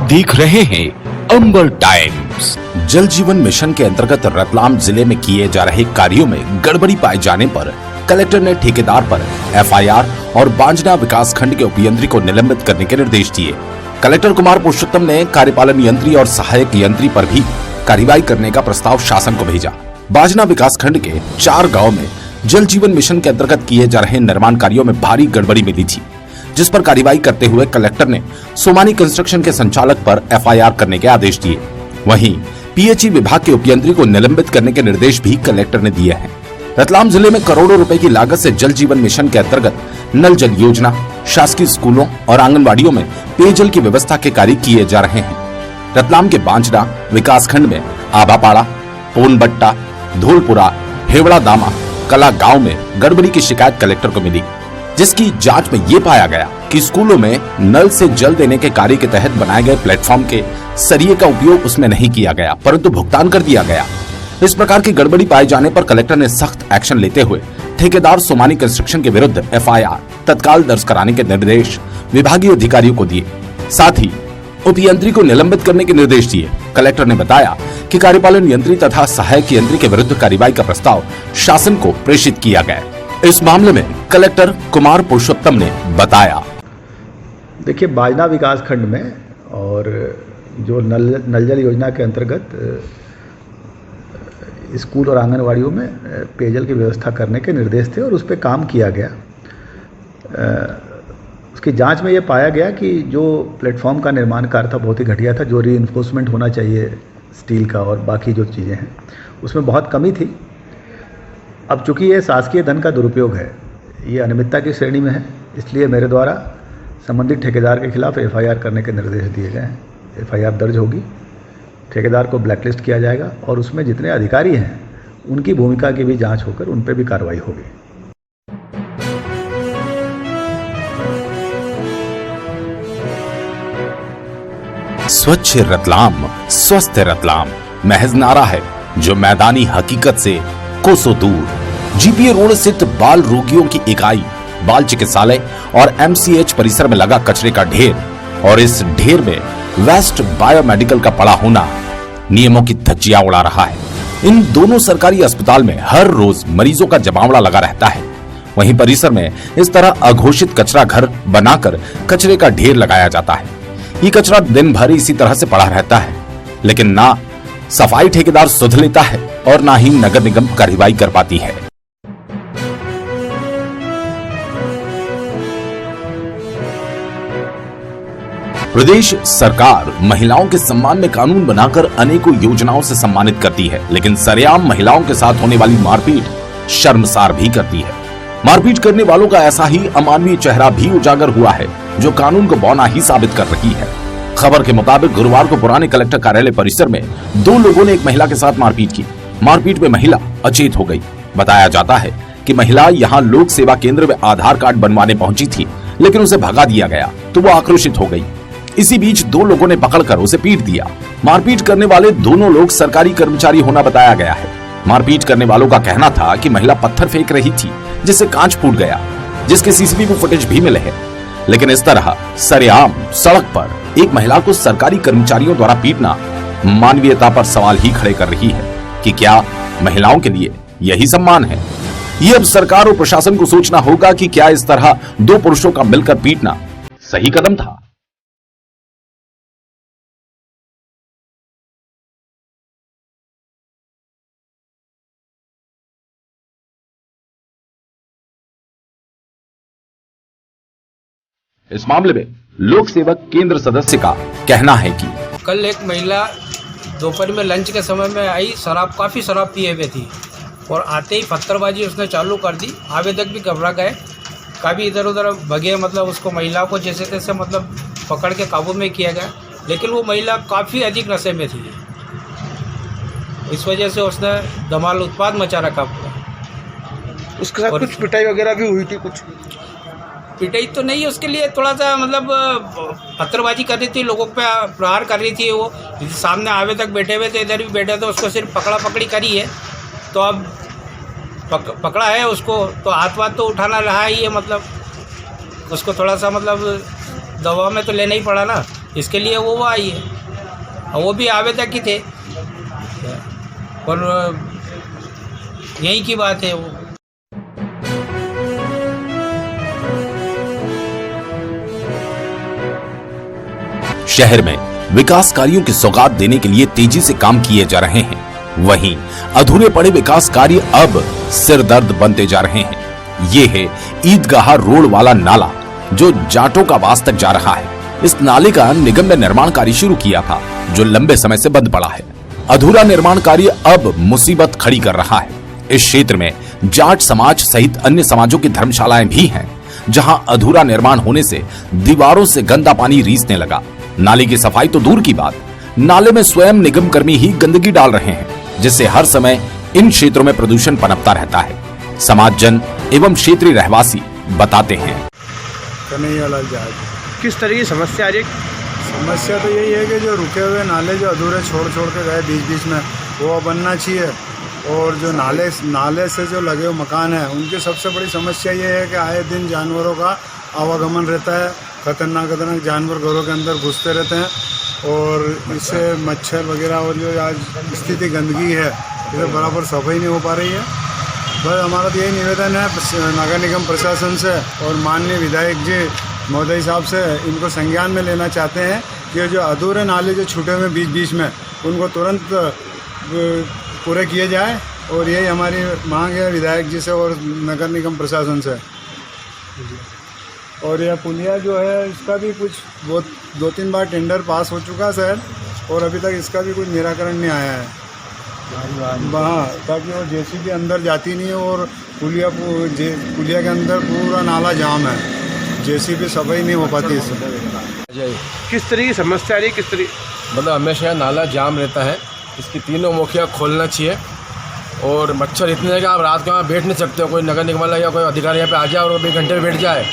देख रहे हैं अंबर टाइम्स। जल जीवन मिशन के अंतर्गत रतलाम जिले में किए जा रहे कार्यों में गड़बड़ी पाए जाने पर कलेक्टर ने ठेकेदार पर एफआईआर और बांजना विकास खंड के उपयंत्री को निलंबित करने के निर्देश दिए। कलेक्टर कुमार पुरुषोत्तम ने कार्यपालन यंत्री और सहायक यंत्री पर भी कार्रवाई करने का प्रस्ताव शासन को भेजा। बांजना विकास खंड के 4 गाँव में जल जीवन मिशन के अंतर्गत किए जा रहे निर्माण कार्यों में भारी गड़बड़ी मिली थी, जिस पर कार्रवाई करते हुए कलेक्टर ने सोमानी कंस्ट्रक्शन के संचालक पर एफआईआर करने के आदेश दिए। वहीं पीएचई विभाग के उपयंत्री को निलंबित करने के निर्देश भी कलेक्टर ने दिए हैं। रतलाम जिले में करोड़ों रुपए की लागत से जल जीवन मिशन के अंतर्गत नल जल योजना, शासकीय स्कूलों और आंगनबाड़ियों में पेयजल की व्यवस्था के कार्य किए जा रहे हैं। रतलाम के बांजना विकास खंड में आभापाड़ा, पोनबट्टा, धूलपुरा, हेवड़ा दामा, कला गांव में गड़बड़ी की शिकायत कलेक्टर को मिली, जिसकी जांच में ये पाया गया कि स्कूलों में नल से जल देने के कार्य के तहत बनाए गए प्लेटफॉर्म के सरिये का उपयोग उसमें नहीं किया गया, परंतु भुगतान कर दिया गया। इस प्रकार की गड़बड़ी पाए जाने पर कलेक्टर ने सख्त एक्शन लेते हुए ठेकेदार सोमानी कंस्ट्रक्शन के विरुद्ध एफआईआर तत्काल दर्ज कराने के निर्देश विभागीय अधिकारियों को दिए। साथ ही उपयंत्री को निलंबित करने के निर्देश दिए। कलेक्टर ने बताया कि कार्यपालन यंत्री तथा सहायक यंत्री के विरुद्ध कार्रवाई का प्रस्ताव शासन को प्रेषित किया गया। इस मामले में कलेक्टर कुमार पुरुषोत्तम ने बताया, देखिए, बाजना विकास खंड में और जो नल जल योजना के अंतर्गत स्कूल और आंगनवाड़ियों में पेयजल की व्यवस्था करने के निर्देश थे और उस पर काम किया गया। उसकी जांच में ये पाया गया कि जो प्लेटफॉर्म का निर्माण कार्य था बहुत ही घटिया था। जो रीइंफोर्समेंट होना चाहिए स्टील का और बाकी जो चीज़ें हैं उसमें बहुत कमी थी। अब चूंकि ये शासकीय धन का दुरुपयोग है, ये अनियमितता की श्रेणी में है, इसलिए मेरे द्वारा संबंधित ठेकेदार के खिलाफ एफआईआर करने के निर्देश दिए गए हैं। एफआईआर दर्ज होगी, ठेकेदार को ब्लैकलिस्ट किया जाएगा और उसमें जितने अधिकारी हैं उनकी भूमिका की भी जांच होकर उन पर भी कार्रवाई होगी। स्वच्छ रतलाम स्वस्थ रतलाम महज नारा है जो मैदानी हकीकत से कोसों दूर। जीपीए रोड स्थित बाल रोगियों की इकाई, बाल चिकित्सालय और एमसीएच परिसर में लगा कचरे का ढेर और इस ढेर में वेस्ट बायोमेडिकल का पड़ा होना नियमों की धज्जियां उड़ा रहा है। इन दोनों सरकारी अस्पताल में हर रोज मरीजों का जमावड़ा लगा रहता है। वहीं परिसर में इस तरह अघोषित कचरा घर बनाकर कचरे का ढेर लगाया जाता है। ये कचरा दिन भर इसी तरह से पड़ा रहता है, लेकिन ना सफाई ठेकेदार सुध लेता है और ना ही नगर निगम कार्रवाई कर पाती है। प्रदेश सरकार महिलाओं के सम्मान में कानून बनाकर अनेकों योजनाओं से सम्मानित करती है, लेकिन सरेआम महिलाओं के साथ होने वाली मारपीट शर्मसार भी करती है। मारपीट करने वालों का ऐसा ही अमानवीय चेहरा भी उजागर हुआ है, जो कानून को बौना ही साबित कर रही है। खबर के मुताबिक गुरुवार को पुराने कलेक्टर कार्यालय परिसर में 2 लोगों ने एक महिला के साथ मारपीट की। मारपीट में महिला अचेत हो गई। बताया जाता है कि महिला यहां लोक सेवा केंद्र में आधार कार्ड बनवाने पहुंची थी, लेकिन उसे भगा दिया गया तो वो आक्रोशित हो गई। इसी बीच 2 लोगों ने पकड़कर उसे पीट दिया। मारपीट करने वाले दोनों लोग सरकारी कर्मचारी होना बताया गया है। मारपीट करने वालों का कहना था कि महिला पत्थर फेंक रही थी, जिससे कांच फूट गया, जिसके सीसीटीवी फुटेज भी मिले हैं। लेकिन इस तरह सरेआम सड़क पर एक महिला को सरकारी कर्मचारियों द्वारा पीटना मानवीयता पर सवाल ही खड़े कर रही है कि क्या महिलाओं के लिए यही सम्मान है। ये अब सरकार और प्रशासन को सोचना होगा कि क्या इस तरह 2 पुरुषों का मिलकर पीटना सही कदम था। इस मामले में लोक सेवक केंद्र सदस्य का कहना है कि कल एक महिला दोपहर में लंच के समय में आई, काफ़ी शराब पिए हुए थी और आते ही पत्थरबाजी उसने चालू कर दी। आवेदक भी घबरा गए, काफ़ी इधर उधर भगे, मतलब उसको महिला को जैसे तैसे मतलब पकड़ के काबू में किया गया, लेकिन वो महिला काफ़ी अधिक नशे में थी। इस वजह से उसने धमाल उत्पाद मचा रखा पूरा। उसके साथ कुछ पिटाई वगैरह भी हुई थी? कुछ पिटाई तो नहीं, उसके लिए थोड़ा सा मतलब पत्थरबाजी कर रही थी, लोगों पे प्रहार कर रही थी। वो सामने आवेदक बैठे हुए थे, इधर भी बैठे थे, उसको सिर्फ पकड़ा पकड़ी करी है। तो अब पकड़ा है उसको, तो हाथ तो उठाना रहा ही है, मतलब उसको थोड़ा सा मतलब दवा में तो लेना ही पड़ा ना, इसके लिए वो आई है, और वो भी आवेदक ही थे, और यही की बात है वो। शहर में विकास कार्यों की सौगात देने के लिए तेजी से काम किए जा रहे हैं, वहीं अधूरे पड़े विकास कार्य अब सिरदर्द बनते जा रहे हैं। ये है ईदगाह रोड वाला नाला जो जाटों का वास तक जा रहा है। इस नाले का निगम ने निर्माण कार्य शुरू किया था, जो लंबे समय से बंद पड़ा है। अधूरा निर्माण कार्य अब मुसीबत खड़ी कर रहा है। इस क्षेत्र में जाट समाज सहित अन्य समाजों की धर्मशालाएं भी हैं, जहां अधूरा निर्माण होने से दीवारों से गंदा पानी रीसने लगा। नाले की सफाई तो दूर की बात, नाले में स्वयं निगम कर्मी ही गंदगी डाल रहे हैं, जिससे हर समय इन क्षेत्रों में प्रदूषण पनपता रहता है। समाजजन एवं क्षेत्रीय रहवासी बताते हैं। कन्हैयालाल जहाज। किस तरह की समस्या आ रही है? समस्या तो यही है कि जो रुके हुए नाले जो अधूरे छोड़ के गए बीच बीच में, वो बनना चाहिए। और जो नाले से जो लगे हुए मकान हैं, उनकी सबसे बड़ी समस्या ये है कि आए दिन जानवरों का आवागमन रहता है। खतरनाक जानवर घरों के अंदर घुसते रहते हैं, और इससे मच्छर वगैरह और जो आज स्थिति गंदगी है, इसे बराबर सफाई नहीं हो पा रही है। बस हमारा तो यही निवेदन है नगर निगम प्रशासन से और माननीय विधायक जी महोदय साहब से, इनको संज्ञान में लेना चाहते हैं कि जो अधूरे नाले जो छूटे हुए बीच बीच में, उनको तुरंत पूरे किए जाए। और यही हमारी मांग है विधायक जी से और नगर निगम प्रशासन से। और यह पुलिया जो है, इसका भी कुछ बहुत 2-3 बार टेंडर पास हो चुका शायद, और अभी तक इसका भी कुछ निराकरण नहीं आया है। हाँ, ताकि वो जेसीबी अंदर जाती नहीं है, और पुलिया के अंदर पूरा नाला जाम है, जेसीबी सफाई नहीं हो पाती इससे। किस तरह की समस्या आ रही है? किस तरह मतलब हमेशा नाला जाम रहता है, इसकी तीनों मुखिया खोलना चाहिए। और मच्छर इतने हैं कि आप रात को वहाँ बैठ नहीं सकते हो। कोई नगर निगम वाला या कोई अधिकारी यहाँ पे आ जाए और 1 घंटे में बैठ जाए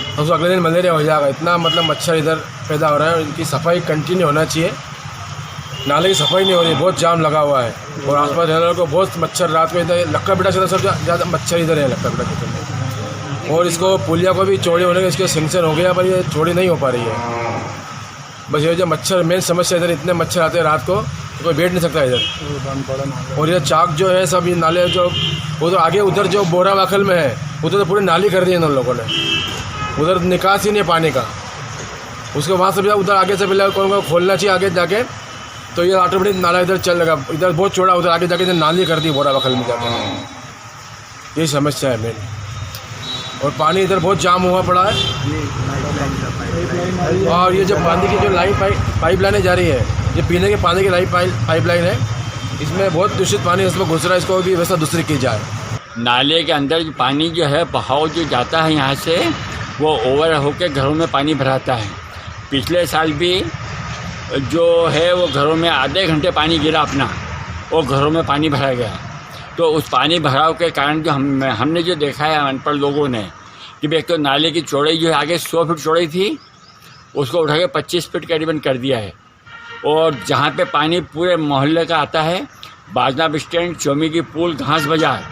तो उसको अगले दिन मलेरिया हो जाएगा। इतना मतलब मच्छर इधर पैदा हो रहा है। इनकी सफाई कंटिन्यू होना चाहिए। नाले की सफाई नहीं हो रही, बहुत जाम लगा हुआ है, और आसपास रहने वालों को बहुत मच्छर रात को इधर लक्का बिटा चलता, सब ज़्यादा मच्छर इधर है लक्का बिटा चलते। और इसको पुलिया को भी चौड़ी होने के इसके सेंक्शन हो गया, पर ये चौड़ी नहीं हो पा रही है। बस ये जो मच्छर मेन समस्या, इधर इतने मच्छर आते हैं रात को, तो कोई बैठ नहीं सकता इधर। और ये चाक जो है सब ये नाले जो वो तो आगे उधर जो बोरा वाखल में है, उधर तो पूरी नाली कर दी है उन लोगों ने, उधर निकास ही नहीं है पानी का। उसके वहाँ से भी उधर आगे से पहले कौन को खोलना चाहिए आगे जाके, तो ये ऑटोमेटिक नाला इधर चल लगा। इधर बहुत चौड़ा, उधर आगे जाके इधर नाली कर दी बोरा वाखल में जाके। यही समस्या है मेन। और पानी इधर बहुत जाम हुआ पड़ा है। और ये जो पानी की जो लाइन पाइप लाइनें जा रही है, ये पीने के पानी की पाइप लाइन है, इसमें बहुत दूषित पानी इसमें घुस रहा है। इसको भी व्यवस्था दूसरी की जाए। नाले के अंदर जो पानी जो है बहाव जो जाता है यहाँ से, वो ओवर होकर घरों में पानी भराता है। पिछले साल भी जो है वो घरों में आधे घंटे पानी गिरा अपना, वो घरों में पानी भरा गया। तो उस पानी भराव के कारण जो हमने जो देखा है अनपढ़ लोगों ने, कि एक तो नाले की चौड़ाई जो है आगे 100 फीट चौड़ाई थी, उसको उठा के 25 फीट करीबन कर दिया है। और जहाँ पे पानी पूरे मोहल्ले का आता है, बाजना स्टैंड, चौमी की पुल, घास बाजार,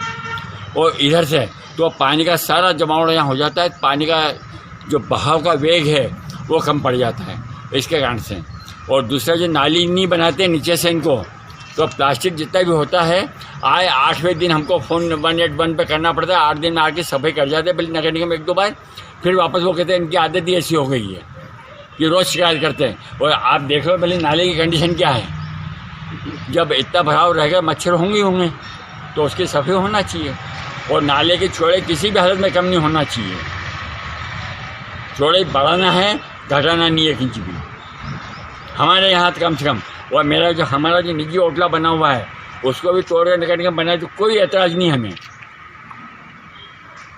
और इधर से तो पानी का सारा जमावड़ा यहाँ हो जाता है। पानी का जो बहाव का वेग है वो कम पड़ जाता है इसके कारण से। और दूसरा जो नाली नहीं बनाते नीचे से इनको, तो प्लास्टिक जितना भी होता है, आए 8वें दिन हमको फ़ोन 181 पे करना पड़ता है। 8 दिन में आके सफाई कर जाते हैं, पहले नगर निगम 1-2 बार, फिर वापस वो कहते हैं इनकी आदत ही ऐसी हो गई है, ये रोज़ शिकायत करते हैं। और आप देख लो पहले नाले की कंडीशन क्या है। जब इतना भराव रहेगा, मच्छर होंगे, तो उसकी सफाई होना चाहिए। और नाले के चौड़े किसी भी हालत में कम नहीं होना चाहिए। चौड़ाई बढ़ाना है, घटाना नहीं है एक इंच भी, हमारे यहाँ कम से कम। और हमारा जो निजी होटला बना हुआ है, उसको भी चौड़े नगर निगम बनाए तो कोई एतराज़ नहीं हमें।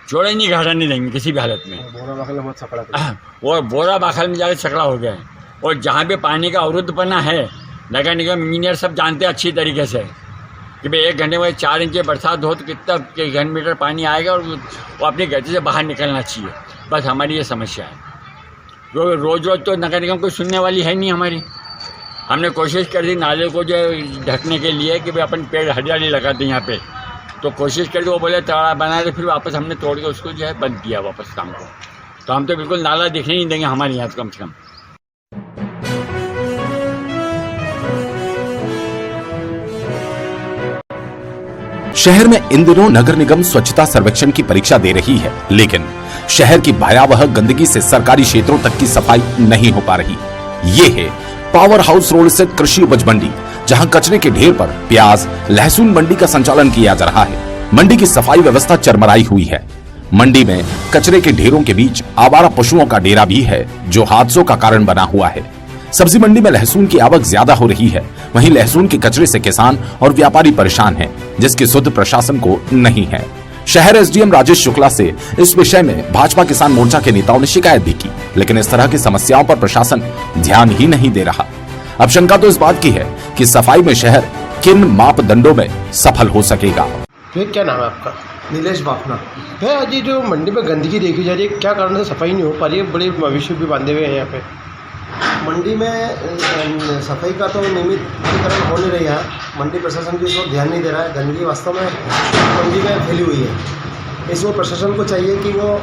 चौड़ाई नहीं घटाने देंगे किसी भी हालत में। बोरा बाखल में बहुत सकड़ा था। वो बोरा बाखल में जाकर सकड़ा हो गया है। और जहाँ पे पानी का अवरुद्धपना है, नगर निगम इंजीनियर सब जानते हैं अच्छी तरीके से कि भाई 1 घंटे में 4 इंच बरसात हो तो कितना घन मीटर पानी आएगा, और वो अपनी गति से बाहर निकलना चाहिए। बस हमारी ये समस्या है। रोज़ तो नगर निगम कोई सुनने वाली है नहीं हमारी। हमने कोशिश कर दी नाले को जो ढकने के लिए कि भाई अपन पेड़ हरियाली लगाते यहाँ पे, तो कोशिश कर दी, वो बोले ताड़ा बना दे, फिर वापस हमने तोड़ के उसको जो है बंद किया वापस काम को। तो हम तो बिल्कुल नाला दिखने नहीं देंगे हमारे यहाँ कम से कम। शहर में इन दिनों नगर निगम स्वच्छता सर्वेक्षण की परीक्षा दे रही है, लेकिन शहर की भयावह गंदगी से सरकारी क्षेत्रों तक की सफाई नहीं हो पा रही। ये है पावर हाउस रोड स्थित कृषि उपज मंडी, जहां कचरे के ढेर पर प्याज, लहसुन मंडी का संचालन किया जा रहा है। मंडी की सफाई व्यवस्था चरमराई हुई है। मंडी में कचरे के ढेरों के बीच आवारा पशुओं का डेरा भी है, जो हादसों का कारण बना हुआ है। सब्जी मंडी में लहसुन की आवक ज्यादा हो रही है, वहीं लहसुन के कचरे से किसान और व्यापारी परेशान हैं, जिसकी सुध प्रशासन को नहीं है। शहर एसडीएम राजेश शुक्ला से इस विषय में भाजपा किसान मोर्चा के नेताओं ने शिकायत भी की, लेकिन इस तरह की समस्याओं पर प्रशासन ध्यान ही नहीं दे रहा। अब शंका तो इस बात की है कि सफाई में शहर किन मापदंडों में सफल हो सकेगा। भैया क्या नाम है आपका? नीलेश बाफना। भैया आज ये जो मंडी में गंदगी देखी जा रही है, क्या कारण से सफाई नहीं हो पा रही है? बड़े मवेशी भी बांधे हुए हैं यहाँ पे। मंडी में सफाई का तो नियमितीकरण हो नहीं रहा है। मंडी प्रशासन भी इस वक्त ध्यान नहीं दे रहा है। गंदगी वास्तव में मंडी में फैली हुई है। इस वक्त प्रशासन को चाहिए कि वो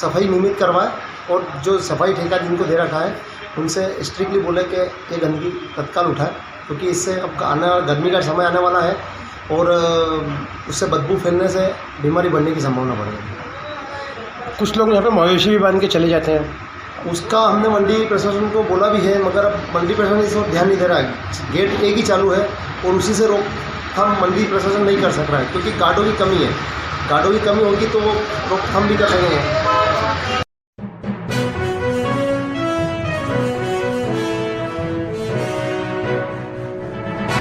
सफाई नियमित करवाए और जो सफाई ठेका जिनको दे रखा है उनसे स्ट्रिक्टली बोले कि ये गंदगी तत्काल उठाए, क्योंकि इससे अब गर्मी का समय आने वाला है और उससे बदबू फैलने से बीमारी बढ़ने की संभावना बढ़ रही है। कुछ लोग यहाँ पे मवेशी भी बांध के चले जाते हैं। उसका हमने मंडी प्रशासन को बोला भी है, मगर अब मंडी प्रशासन इस वक्त ध्यान नहीं दे रहा है। गेट एक ही चालू है और उसी से रोकथाम मंडी प्रशासन नहीं कर सक रहा है, क्योंकि गार्डों की कमी है। गार्डों की कमी होगी तो वो रोकथाम भी कर सकेंगे।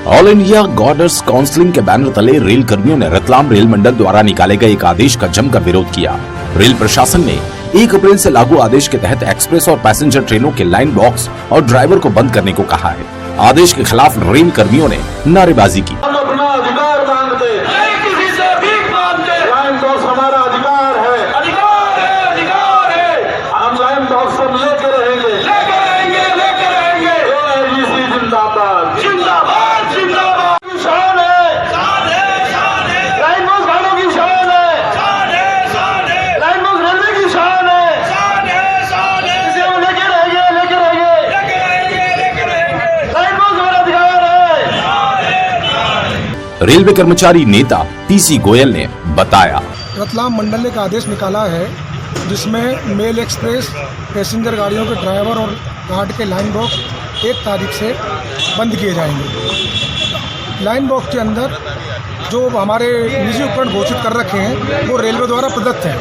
ऑल इंडिया गार्डर्स काउंसिलिंग के बैनर तले रेल कर्मियों ने रतलाम रेल मंडल द्वारा निकाले गए एक आदेश का जमकर विरोध किया। रेल प्रशासन ने 1 अप्रैल से लागू आदेश के तहत एक्सप्रेस और पैसेंजर ट्रेनों के लाइन बॉक्स और ड्राइवर को बंद करने को कहा है। आदेश के खिलाफ रेल कर्मियों ने नारेबाजी की। हम अपना अधिकार मांगते हैं, किसी से भीख मांगते। लाइन बॉक्स हमारा अधिकार है, अधिकार है, अधिकार है। हम लाइन बॉक्स सब लेके रहेंगे, लेके रहेंगे, लेके रहेंगे। एआईजीसी जिंदाबाद, जिंदाबाद, जिंदाबाद। शान है, शान है, शान है। लाइन बॉक्स गाड़ियों की शान है, शान है, शान है। लाइन बॉक्स रेलवे की शान है, शान है, शान है। इसे हम लेके रहेंगे, लेके रहेंगे, लेके रहेंगे, लेके रहेंगे। लाइन बॉक्स हमारा अधिकार है, शान है, शान है। रेलवे कर्मचारी नेता पीसी गोयल ने बताया, रतलाम मंडल ने एक आदेश निकाला है जिसमें मेल एक्सप्रेस पैसेंजर गाड़ियों के ड्राइवर और गार्ड के लाइन बॉक्स 1 तारीख से बंद किए जाएंगे। लाइन बॉक्स के अंदर जो हमारे निजी उपकरण घोषित कर रखे हैं वो रेलवे द्वारा प्रदत्त हैं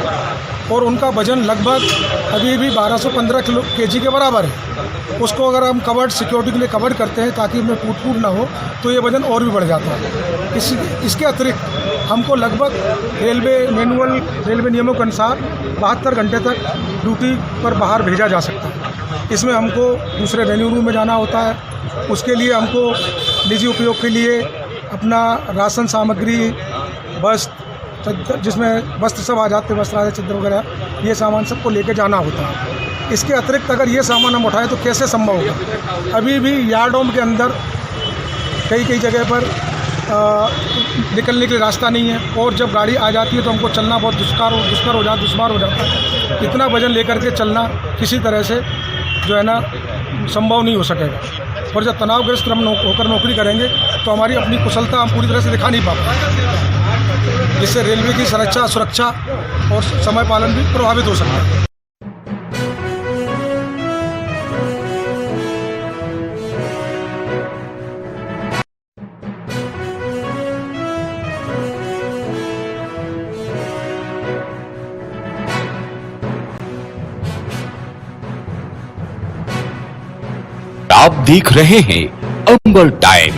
और उनका वजन लगभग अभी भी 1215 kg के बराबर है। उसको अगर हम कवर्ड सिक्योरिटी के लिए कवर्ड करते हैं ताकि उसमें टूट ना हो तो ये वजन और भी बढ़ जाता है। इसके अतिरिक्त हमको लगभग रेलवे नियमों के अनुसार 72 घंटे तक ड्यूटी पर बाहर भेजा जा सकता है। इसमें हमको दूसरे वेन्यू रूम में जाना होता है। उसके लिए हमको निजी उपयोग के लिए अपना राशन सामग्री, वस्त्र, जिसमें वस्त्र सब आ जाते हैं, वस्त्र आदि चद्दर वगैरह, ये सामान सबको लेके जाना होता है। इसके अतिरिक्त अगर ये सामान हम उठाएं तो कैसे संभव होगा? अभी भी यार्डों के अंदर कई जगह पर निकलने के लिए रास्ता नहीं है और जब गाड़ी आ जाती है तो हमको चलना बहुत दुष्वार हो जाता है। इतना वजन लेकर के चलना किसी तरह से जो है ना संभव नहीं हो सकेगा और जब तनावग्रस्त हम होकर नौकरी करेंगे तो हमारी अपनी कुशलता हम पूरी तरह से दिखा नहीं पाएंगे, जिससे रेलवे की सुरक्षा और समय पालन भी प्रभावित हो सकता है। आप देख रहे हैं अंबर टाइम।